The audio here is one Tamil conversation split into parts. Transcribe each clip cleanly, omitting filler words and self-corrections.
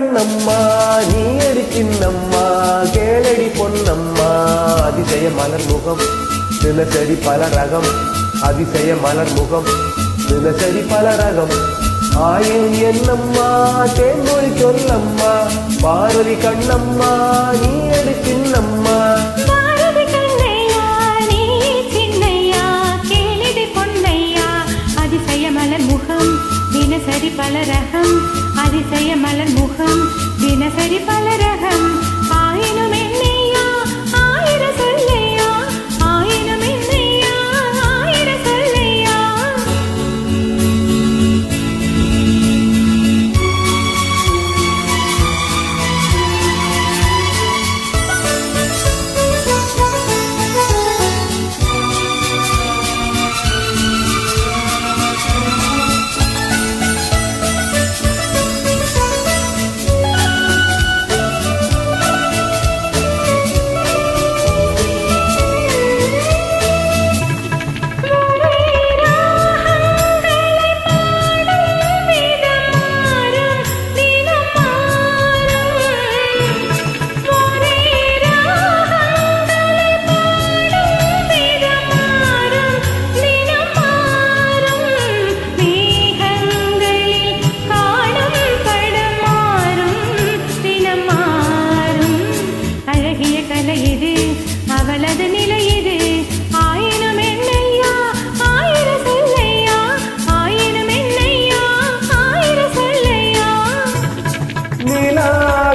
கண்ணம்மா நீ அடி சின்னம்மா கேளடி பொன்னம்மா அதிசய மலர் முகம் தினசரி பல ரகம் அதிசய மலர் முகம் தினசரி பல ரகம் ஆயிரம் என்னம்மா தேன்மொழி சொல்லம்மா பார்வதி கண்ணம்மா நீ அடி சின்னம்மா தினசரி பல ரகம் அதிசய மலர் முகம் தினசரி பல ரகம் ஆயினும் என்னையா ஆயிர சொல்லையா ஆயினும் என்னையா ஆயிர சொல்லையா அவளது நிலை இது ஆயினும் என்னையா ஆயிர சொல்லையா ஆயினும் என்னையா ஆயிர சொல்லையா நிலா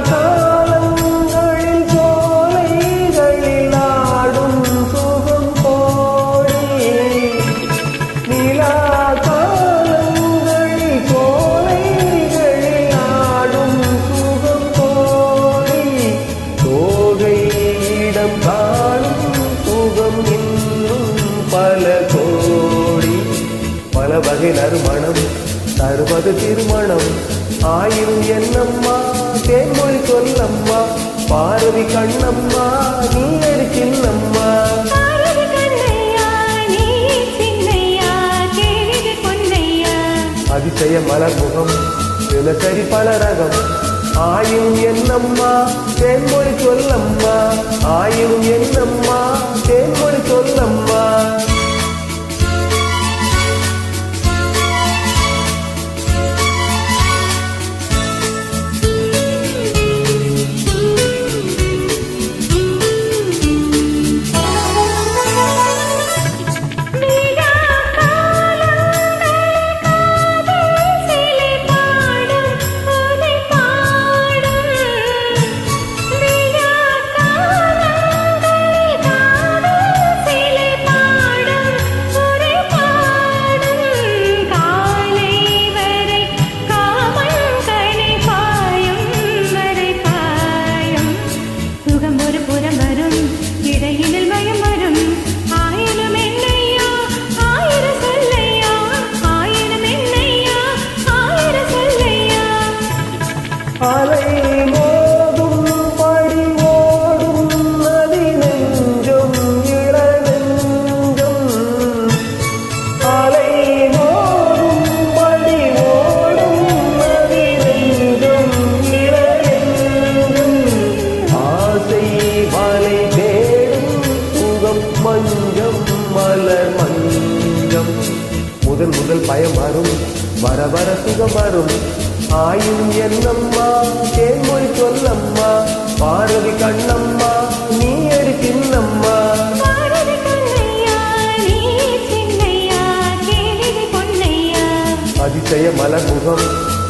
காலங்களில் சோலைகளில் ஆடும் சுகம் கோடி நிலா காலங்களில் சோலைகளில் ஆடும் சுகம் கோடி தோகையிடம் பல கோடி பல வகை நறுமணம் தருவது திருமணம் ஆயிரம் என்னம்மா தேன்மொழி சொல்லம்மா பார்வதி கண்ணம்மா நீ அடி சின்னம்மா அதிசய மலர் முகம் தினசரி பல ரகம் ஆயிரம் என்னம்மா தேன்மொழி சொல்லம்மா ஆயிரம் என்னம்மா தேன்மொழி சொல்லம்மா அலை மோதும் படி ஓடும் நதி நெஞ்சம் இள நெஞ்சம் அலை மோதும் படி ஓடும் நதி நெஞ்சம் இள நெஞ்சம் ஆசை வலை தேடும் சுகம் மஞ்சம் மலர் மஞ்சம் முதல் முதல் பயம் வரும் வர வர சுகம் வரும் ஆயும் என்னம்மா தேன்மொழி சொல்லம்மா பார்வதி கண்ணம்மா நீ அடி சின்னம்மா அதிசய மலர் முகம்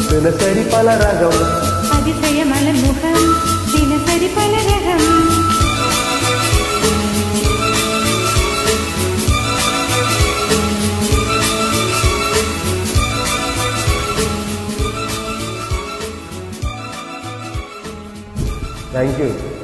தினசரி பல ரகம் அதிசய மலர் முகம் தினசரி பல ரகம் Thank you.